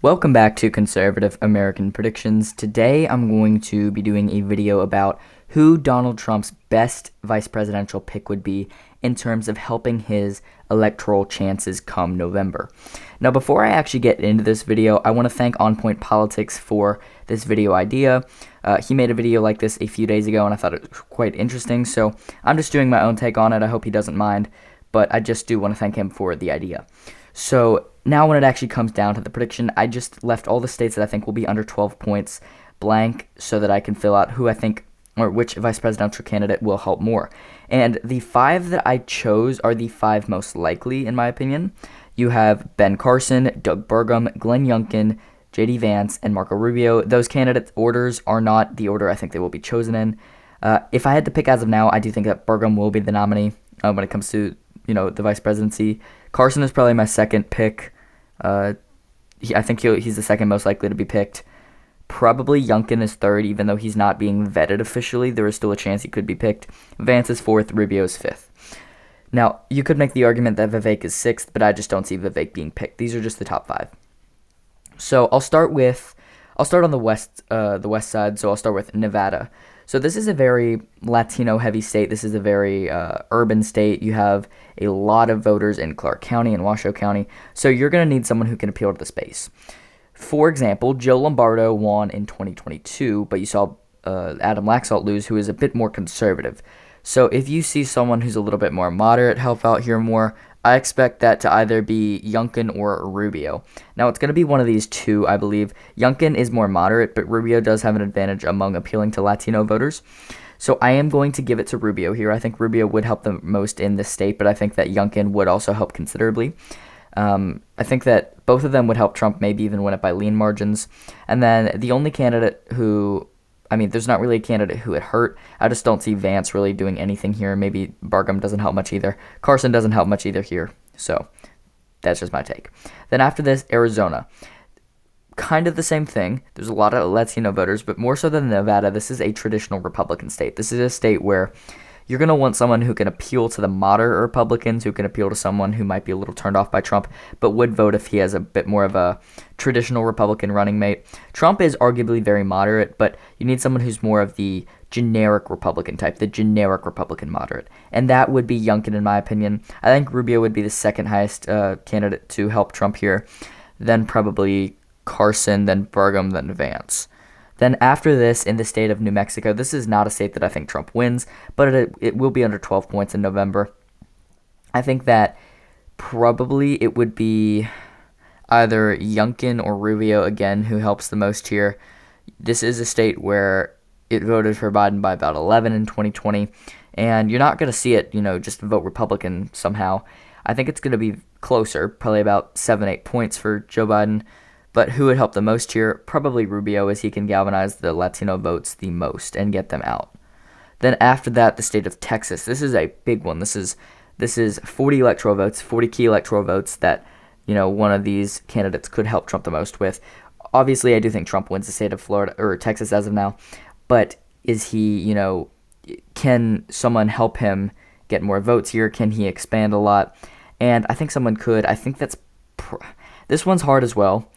Welcome back to Conservative American Predictions. Today I'm going to be doing a video about who Donald Trump's best vice presidential pick would be in terms of helping his electoral chances come November. Now, before I actually get into this video, I want to thank On Point Politics for this video idea. He made a video like this a few days ago and I thought it was quite interesting, so I'm just doing my own take on it. I hope he doesn't mind, but I just do want to thank him for the idea. So now when it actually comes down to the prediction, I just left all the states that I think will be under 12 points blank so that I can fill out who I think or which vice presidential candidate will help more. And the five that I chose are the five most likely, in my opinion. You have Ben Carson, Doug Burgum, Glenn Youngkin, J.D. Vance, and Marco Rubio. Those candidate orders are not the order I think they will be chosen in. If I had to pick as of now, I do think that Burgum will be the nominee when it comes to the vice presidency. Carson is probably my second pick. I think he's the second most likely to be picked. Probably Youngkin is third, even though he's not being vetted officially. There is still a chance he could be picked. Vance is fourth. Rubio is fifth. Now, you could make the argument that Vivek is sixth, but I just don't see Vivek being picked. These are just the top five. So I'll start on the west side. So I'll start with Nevada. So this is a very Latino-heavy state. This is a very urban state. You have a lot of voters in Clark County and Washoe County. So you're going to need someone who can appeal to the space. For example, Joe Lombardo won in 2022, but you saw Adam Laxalt lose, who is a bit more conservative. So if you see someone who's a little bit more moderate help out here more, I expect that to either be Youngkin or Rubio. Now, it's going to be one of these two, I believe. Youngkin is more moderate, but Rubio does have an advantage among appealing to Latino voters. So I am going to give it to Rubio here. I think Rubio would help the most in this state, but I think that Youngkin would also help considerably. I think that both of them would help Trump maybe even win it by lean margins. And then the only candidate there's not really a candidate who would hurt. I just don't see Vance really doing anything here. Maybe Burgum doesn't help much either. Carson doesn't help much either here. So that's just my take. Then after this, Arizona. Kind of the same thing. There's a lot of Latino voters, but more so than Nevada, this is a traditional Republican state. This is a state where you're going to want someone who can appeal to the moderate Republicans, who can appeal to someone who might be a little turned off by Trump, but would vote if he has a bit more of a traditional Republican running mate. Trump is arguably very moderate, but you need someone who's more of the generic Republican type, the generic Republican moderate. And that would be Youngkin, in my opinion. I think Rubio would be the second highest candidate to help Trump here. Then probably Carson, then Burgum, then Vance. Then after this, in the state of New Mexico, this is not a state that I think Trump wins, but it will be under 12 points in November. I think that probably it would be either Youngkin or Rubio again who helps the most here. This is a state where it voted for Biden by about 11 in 2020, and you're not going to see it, just vote Republican somehow. I think it's going to be closer, probably about 7-8 points for Joe Biden. But who would help the most here? Probably Rubio, as he can galvanize the Latino votes the most and get them out. Then after that, the state of Texas. This is a big one. This is 40 electoral votes, 40 key electoral votes that, one of these candidates could help Trump the most with. Obviously, I do think Trump wins the state of Florida or Texas as of now. But is he, can someone help him get more votes here? Can he expand a lot? And I think someone could. I think this one's hard as well.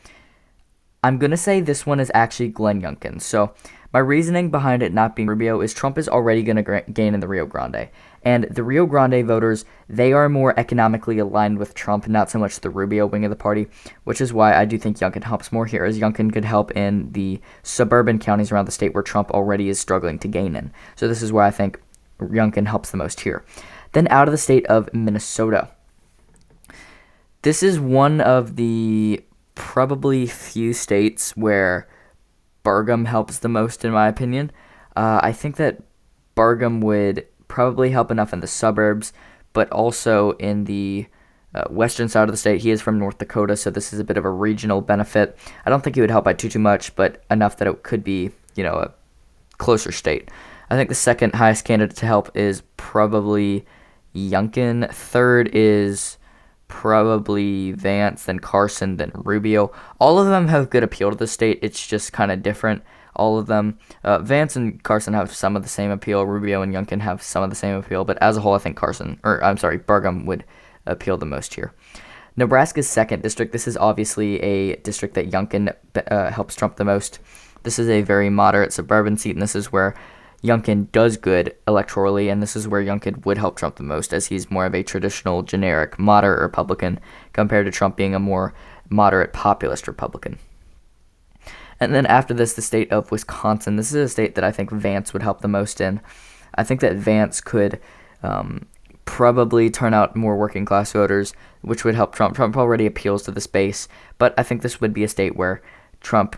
I'm going to say this one is actually Glenn Youngkin. So my reasoning behind it not being Rubio is Trump is already going to gain in the Rio Grande. And the Rio Grande voters, they are more economically aligned with Trump, not so much the Rubio wing of the party, which is why I do think Youngkin helps more here, as Youngkin could help in the suburban counties around the state where Trump already is struggling to gain in. So this is why I think Youngkin helps the most here. Then out of the state of Minnesota. This is one of the probably few states where Burgum helps the most, in my opinion. I think that Burgum would probably help enough in the suburbs, but also in the western side of the state. He is from North Dakota, so this is a bit of a regional benefit. I don't think he would help by too much, but enough that it could be, a closer state. I think the second highest candidate to help is probably Youngkin. Third is probably Vance, then Carson, then Rubio. All of them have good appeal to the state. It's just kind of different. All of them. Vance and Carson have some of the same appeal. Rubio and Youngkin have some of the same appeal. But as a whole, I think Burgum would appeal the most here. Nebraska's second district, this is obviously a district that Youngkin helps Trump the most. This is a very moderate suburban seat, and this is where Youngkin does good electorally, and this is where Youngkin would help Trump the most, as he's more of a traditional, generic, moderate Republican compared to Trump being a more moderate populist Republican. And then after this, the state of Wisconsin. This is a state that I think Vance would help the most in. I think that Vance could probably turn out more working class voters, which would help Trump. Trump already appeals to this base, but I think this would be a state where Trump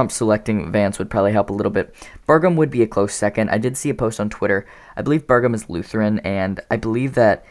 selecting Vance would probably help a little bit. Burgum would be a close second. I did see a post on Twitter. I believe Burgum is Lutheran, and I believe that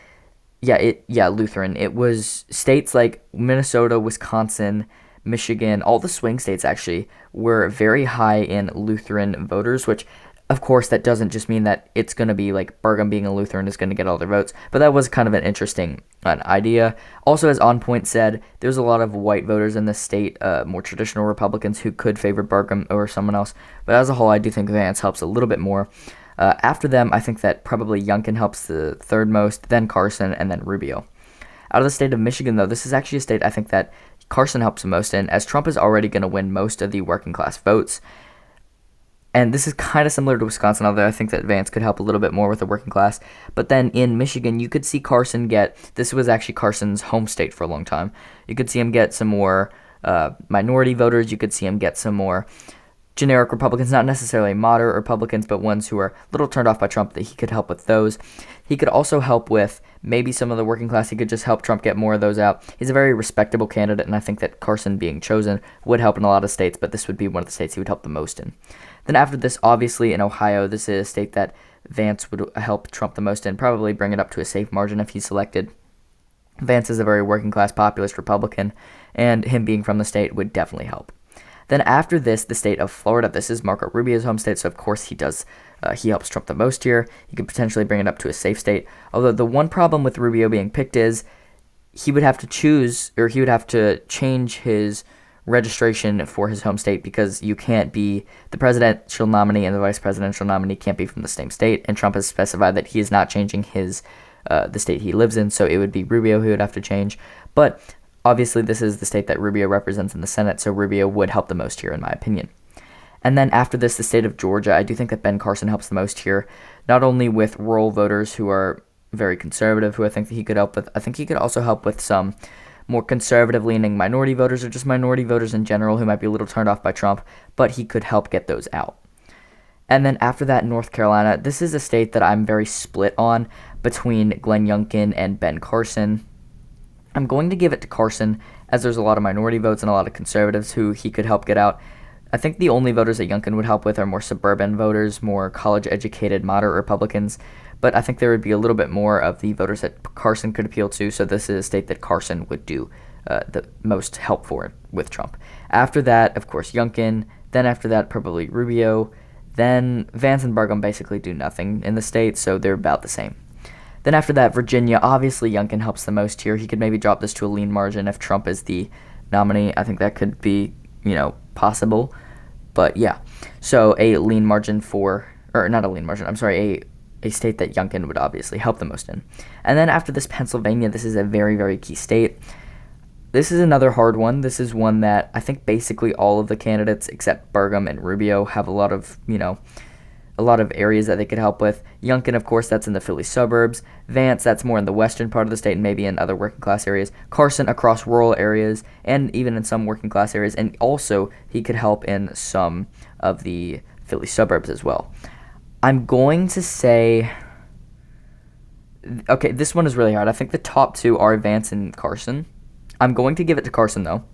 Lutheran. It was states like Minnesota, Wisconsin, Michigan, all the swing states actually were very high in Lutheran voters, which of course that doesn't just mean that it's going to be like Burgum being a Lutheran is going to get all their votes, but that was kind of an interesting idea. Also, as On Point said, there's a lot of white voters in this state, more traditional Republicans who could favor Burgum or someone else, but as a whole, I do think Vance helps a little bit more. After them, I think that probably Youngkin helps the third most, then Carson, and then Rubio. Out of the state of Michigan, though, this is actually a state I think that Carson helps the most in, as Trump is already going to win most of the working class votes. And this is kind of similar to Wisconsin, although I think that Vance could help a little bit more with the working class. But then in Michigan, you could see Carson this was actually Carson's home state for a long time. You could see him get some more minority voters. You could see him get some more generic Republicans, not necessarily moderate Republicans, but ones who are a little turned off by Trump, that he could help with those. He could also help with maybe some of the working class. He could just help Trump get more of those out. He's a very respectable candidate, and I think that Carson being chosen would help in a lot of states, but this would be one of the states he would help the most in. Then after this, obviously in Ohio, this is a state that Vance would help Trump the most in, probably bring it up to a safe margin if he's selected. Vance is a very working class populist Republican, and him being from the state would definitely help. Then after this, the state of Florida. This is Marco Rubio's home state, so of course he helps Trump the most here. He could potentially bring it up to a safe state. Although the one problem with Rubio being picked is he would have to change his registration for his home state, because you can't be the presidential nominee and the vice presidential nominee can't be from the same state, and Trump has specified that he is not changing the state he lives in, so it would be Rubio who would have to change. But obviously, this is the state that Rubio represents in the Senate, so Rubio would help the most here, in my opinion. And then after this, the state of Georgia. I do think that Ben Carson helps the most here, not only with rural voters who are very conservative, who I think that he could help with. I think he could also help with some more conservative-leaning minority voters, or just minority voters in general who might be a little turned off by Trump, but he could help get those out. And then after that, North Carolina. This is a state that I'm very split on between Glenn Youngkin and Ben Carson. I'm going to give it to Carson, as there's a lot of minority votes and a lot of conservatives who he could help get out. I think the only voters that Youngkin would help with are more suburban voters, more college-educated, moderate Republicans, but I think there would be a little bit more of the voters that Carson could appeal to, so this is a state that Carson would do the most help for with Trump. After that, of course, Youngkin. Then after that, probably Rubio. Then Vance and Burgum basically do nothing in the state, so they're about the same. Then after that, Virginia. Obviously, Youngkin helps the most here. He could maybe drop this to a lean margin if Trump is the nominee. I think that could be, possible. But yeah, so a lean margin not a lean margin, I'm sorry, a state that Youngkin would obviously help the most in. And then after this, Pennsylvania. This is a very, very key state. This is another hard one. This is one that I think basically all of the candidates except Burgum and Rubio have a lot of areas that they could help with. Youngkin, of course, that's in the Philly suburbs. Vance, that's more in the western part of the state and maybe in other working class areas. Carson across rural areas and even in some working class areas. And also, he could help in some of the Philly suburbs as well. I'm going to say... Okay, this one is really hard. I think the top two are Vance and Carson. I'm going to give it to Carson, though,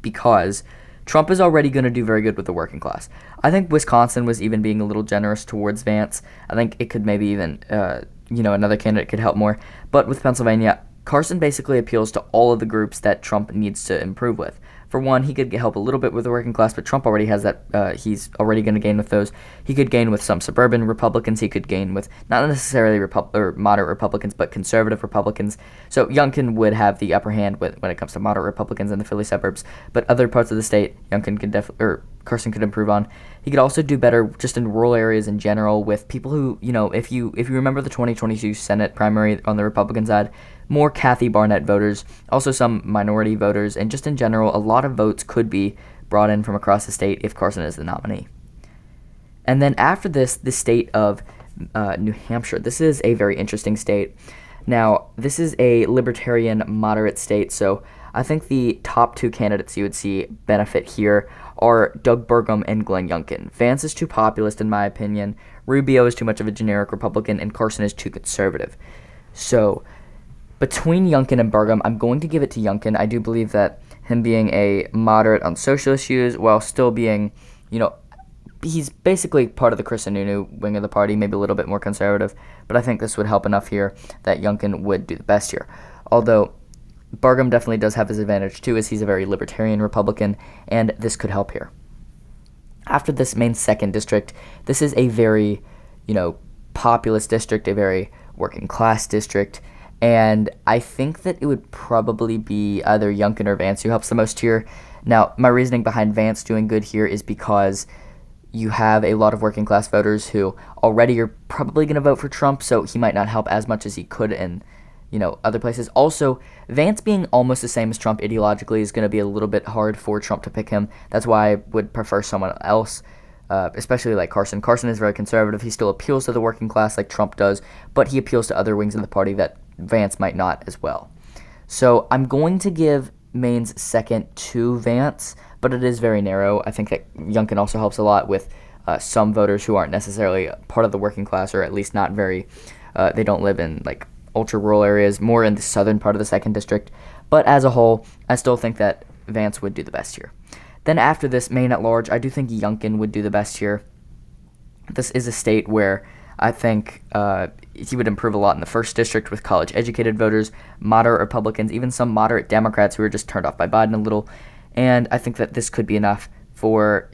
because Trump is already going to do very good with the working class. I think Wisconsin was even being a little generous towards Vance. I think it could maybe even, another candidate could help more. But with Pennsylvania, Carson basically appeals to all of the groups that Trump needs to improve with. For one, he could help a little bit with the working class, but Trump already has that. He's already going to gain with those. He could gain with some suburban Republicans. He could gain with not necessarily moderate Republicans, but conservative Republicans. So Youngkin would have the upper hand when it comes to moderate Republicans in the Philly suburbs. But other parts of the state, Carson could improve on. He could also do better just in rural areas in general with people who, if you remember the 2022 Senate primary on the Republican side, more Kathy Barnett voters, also some minority voters, and just in general, a lot of votes could be brought in from across the state if Carson is the nominee. And then after this, the state of New Hampshire. This is a very interesting state. Now, this is a libertarian moderate state, so I think the top two candidates you would see benefit here are Doug Burgum and Glenn Youngkin. Vance is too populist in my opinion, Rubio is too much of a generic Republican, and Carson is too conservative. So, between Youngkin and Burgum, I'm going to give it to Youngkin. I do believe that him being a moderate on social issues while still being, he's basically part of the Chris Sununu wing of the party, maybe a little bit more conservative, but I think this would help enough here that Youngkin would do the best here. Although Burgum definitely does have his advantage too, as he's a very libertarian Republican, and this could help here. After this Maine 2nd district, this is a very, populist district, a very working class district, and I think that it would probably be either Youngkin or Vance who helps the most here. Now, my reasoning behind Vance doing good here is because you have a lot of working class voters who already are probably going to vote for Trump, so he might not help as much as he could in, other places. Also, Vance being almost the same as Trump ideologically is going to be a little bit hard for Trump to pick him. That's why I would prefer someone else, especially like Carson. Carson is very conservative. He still appeals to the working class like Trump does, but he appeals to other wings of the party that Vance might not as well. So I'm going to give Maine's 2nd to Vance, but it is very narrow. I think that Youngkin also helps a lot with some voters who aren't necessarily part of the working class, or at least not very, they don't live in like ultra rural areas, more in the southern part of the 2nd district. But as a whole, I still think that Vance would do the best here. Then after this, Maine at large, I do think Youngkin would do the best here. This is a state where I think he would improve a lot in the 1st district with college-educated voters, moderate Republicans, even some moderate Democrats who are just turned off by Biden a little. And I think that this could be enough for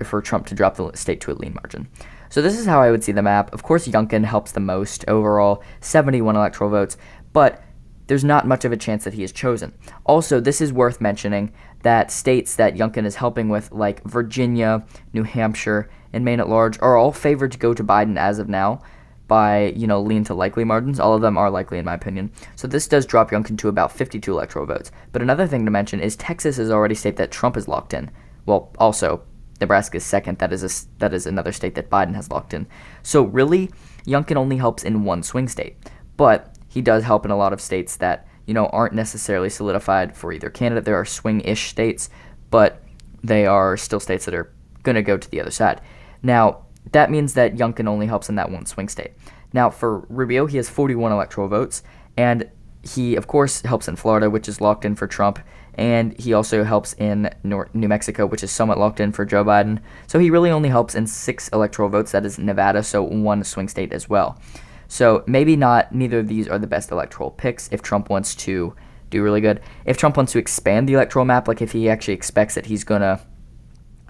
for Trump to drop the state to a lean margin. So this is how I would see the map. Of course, Youngkin helps the most overall, 71 electoral votes, but there's not much of a chance that he is chosen. Also, this is worth mentioning that states that Youngkin is helping with, like Virginia, New Hampshire, and Maine at large, are all favored to go to Biden as of now by, lean to likely margins. All of them are likely in my opinion. So this does drop Youngkin to about 52 electoral votes. But another thing to mention is Texas is already a state that Trump is locked in. Well, also, Nebraska is 2nd. That is another state that Biden has locked in. So really, Youngkin only helps in one swing state. But he does help in a lot of states that, aren't necessarily solidified for either candidate. There are swing-ish states, but they are still states that are going to go to the other side. Now, that means that Youngkin only helps in that one swing state. Now, for Rubio, he has 41 electoral votes, and he, of course, helps in Florida, which is locked in for Trump, and he also helps in New Mexico, which is somewhat locked in for Joe Biden. So he really only helps in 6 electoral votes. That is Nevada, so one swing state as well. So maybe neither of these are the best electoral picks if Trump wants to do really good. If Trump wants to expand the electoral map, like if he actually expects that he's going to,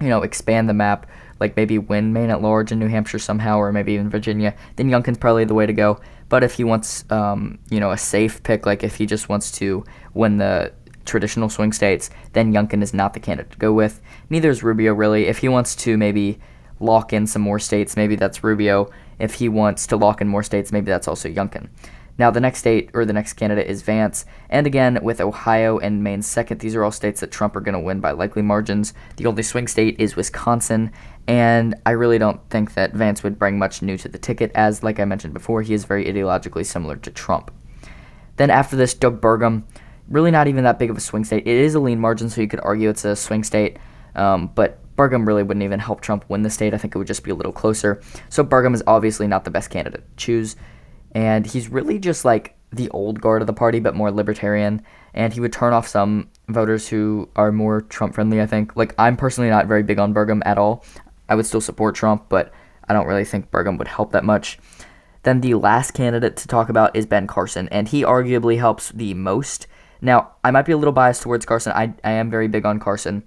expand the map, like maybe win Maine at large in New Hampshire somehow, or maybe even Virginia, then Youngkin's probably the way to go. But if he wants, a safe pick, like if he just wants to win the traditional swing states, then Youngkin is not the candidate to go with. Neither is Rubio, really. If he wants to maybe lock in some more states, maybe that's Rubio. If he wants to lock in more states, maybe that's also Youngkin. Now, the next state, or the next candidate, is Vance. And again, with Ohio and Maine 2nd, these are all states that Trump are going to win by likely margins. The only swing state is Wisconsin, and I really don't think that Vance would bring much new to the ticket, as, like I mentioned before, he is very ideologically similar to Trump. Then after this, Doug Burgum, really not even that big of a swing state. It is a lean margin, so you could argue it's a swing state, but Burgum really wouldn't even help Trump win the state. I think it would just be a little closer. So Burgum is obviously not the best candidate to choose. And he's really just like the old guard of the party, but more libertarian. And he would turn off some voters who are more Trump-friendly, I think. Like, I'm personally not very big on Burgum at all. I would still support Trump, but I don't really think Burgum would help that much. Then the last candidate to talk about is Ben Carson, and he arguably helps the most. Now, I might be a little biased towards Carson. I am very big on Carson.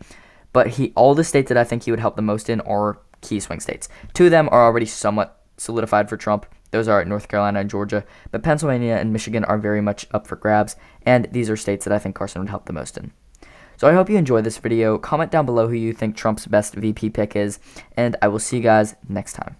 But all the states that I think he would help the most in are key swing states. 2 of them are already somewhat solidified for Trump. Those are North Carolina and Georgia. But Pennsylvania and Michigan are very much up for grabs. And these are states that I think Carson would help the most in. So I hope you enjoyed this video. Comment down below who you think Trump's best VP pick is. And I will see you guys next time.